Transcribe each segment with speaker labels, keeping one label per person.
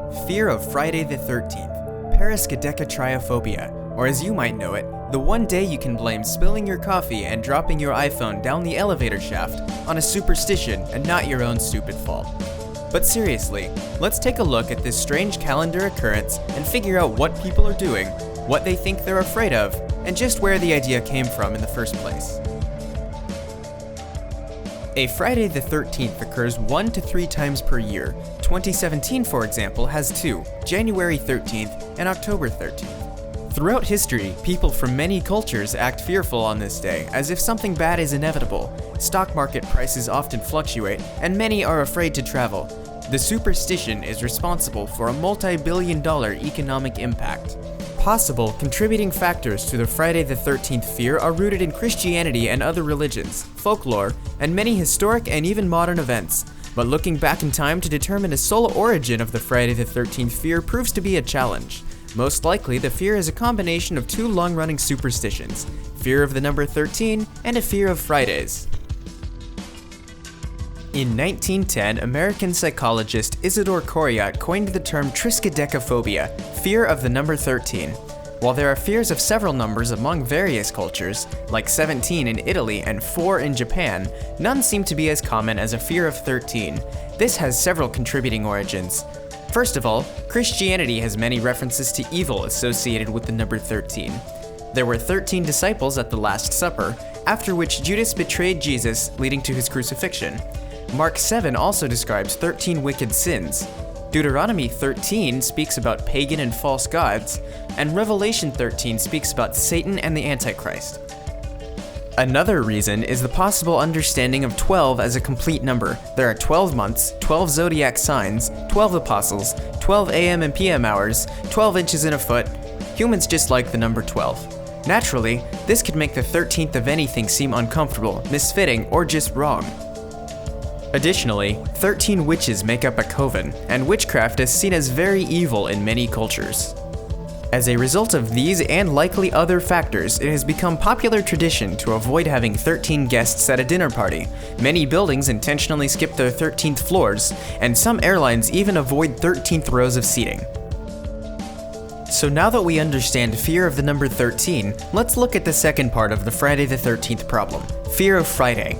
Speaker 1: Fear of Friday the 13th, Paraskevidekatriaphobia, or as you might know it, the one day you can blame spilling your coffee and dropping your iPhone down the elevator shaft on a superstition and not your own stupid fault. But seriously, let's take a look at this strange calendar occurrence and figure out what people are doing, what they think they're afraid of, and just where the idea came from in the first place. A Friday the 13th occurs 1 to 3 times per year. 2017, for example, has 2, January 13th and October 13th. Throughout history, people from many cultures act fearful on this day, as if something bad is inevitable. Stock market prices often fluctuate, and many are afraid to travel. The superstition is responsible for a multi-billion-dollar economic impact. Possible contributing factors to the Friday the 13th fear are rooted in Christianity and other religions, folklore, and many historic and even modern events. But looking back in time to determine a sole origin of the Friday the 13th fear proves to be a challenge. Most likely, the fear is a combination of 2 long-running superstitions, fear of the number 13 and a fear of Fridays. In 1910, American psychologist Isidore Coryat coined the term Paraskevidekaphobia, fear of the number 13. While there are fears of several numbers among various cultures, like 17 in Italy and 4 in Japan, none seem to be as common as a fear of 13. This has several contributing origins. First of all, Christianity has many references to evil associated with the number 13. There were 13 disciples at the Last Supper, after which Judas betrayed Jesus, leading to his crucifixion. Mark 7 also describes 13 wicked sins. Deuteronomy 13 speaks about pagan and false gods, and Revelation 13 speaks about Satan and the Antichrist. Another reason is the possible understanding of 12 as a complete number. There are 12 months, 12 zodiac signs, 12 apostles, 12 AM and PM hours, 12 inches in a foot. Humans just like the number 12. Naturally, this could make the 13th of anything seem uncomfortable, misfitting, or just wrong. Additionally, 13 witches make up a coven, and witchcraft is seen as very evil in many cultures. As a result of these and likely other factors, it has become popular tradition to avoid having 13 guests at a dinner party. Many buildings intentionally skip their 13th floors, and some airlines even avoid 13th rows of seating. So now that we understand fear of the number 13, let's look at the second part of the Friday the 13th problem, fear of Friday.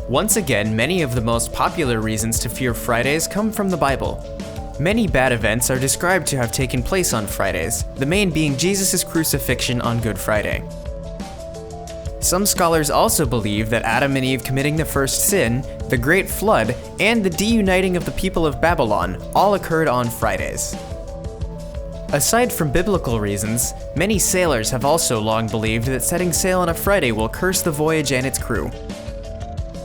Speaker 1: Once again, many of the most popular reasons to fear Fridays come from the Bible. Many bad events are described to have taken place on Fridays, the main being Jesus' crucifixion on Good Friday. Some scholars also believe that Adam and Eve committing the first sin, the Great Flood, and the deuniting of the people of Babylon all occurred on Fridays. Aside from biblical reasons, many sailors have also long believed that setting sail on a Friday will curse the voyage and its crew.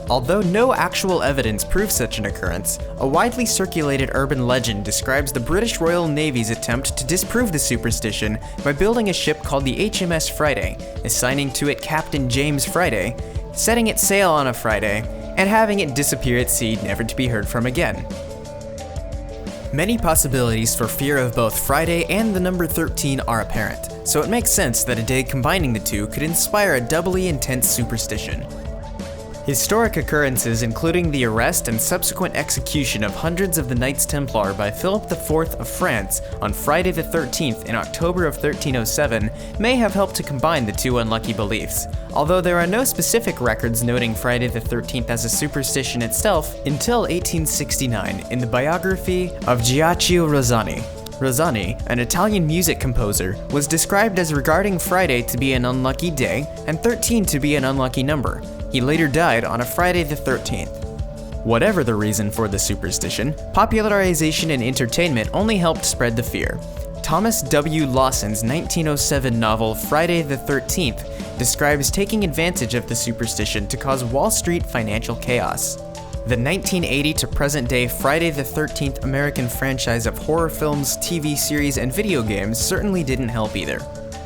Speaker 1: Although no actual evidence proves such an occurrence, a widely circulated urban legend describes the British Royal Navy's attempt to disprove the superstition by building a ship called the HMS Friday, assigning to it Captain James Friday, setting it sail on a Friday, and having it disappear at sea never to be heard from again. Many possibilities for fear of both Friday and the number 13 are apparent, so it makes sense that a day combining the two could inspire a doubly intense superstition. Historic occurrences including the arrest and subsequent execution of hundreds of the Knights Templar by Philip IV of France on Friday the 13th in October of 1307 may have helped to combine the two unlucky beliefs, although there are no specific records noting Friday the 13th as a superstition itself until 1869 in the biography of Gioacchino Rossini. Rossini, an Italian music composer, was described as regarding Friday to be an unlucky day and 13 to be an unlucky number. He later died on a Friday the 13th. Whatever the reason for the superstition, popularization and entertainment only helped spread the fear. Thomas W. Lawson's 1907 novel Friday the 13th describes taking advantage of the superstition to cause Wall Street financial chaos. The 1980 to present day Friday the 13th American franchise of horror films, TV series, and video games certainly didn't help either.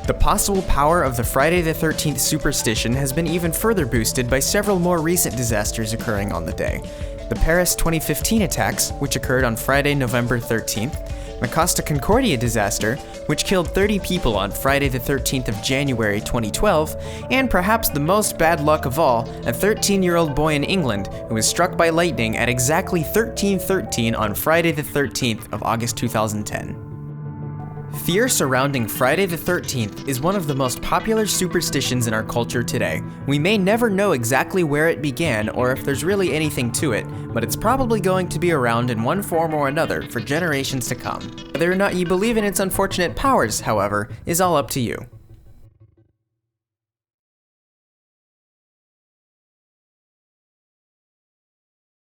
Speaker 1: The possible power of the Friday the 13th superstition has been even further boosted by several more recent disasters occurring on the day. The Paris 2015 attacks, which occurred on Friday, November 13th, the Costa Concordia disaster, which killed 30 people on Friday the 13th of January 2012, and perhaps the most bad luck of all, a 13-year-old boy in England who was struck by lightning at exactly 13:13 on Friday the 13th of August 2010. Fear surrounding Friday the 13th is one of the most popular superstitions in our culture today. We may never know exactly where it began or if there's really anything to it, but it's probably going to be around in one form or another for generations to come. Whether or not you believe in its unfortunate powers, however, is all up to you.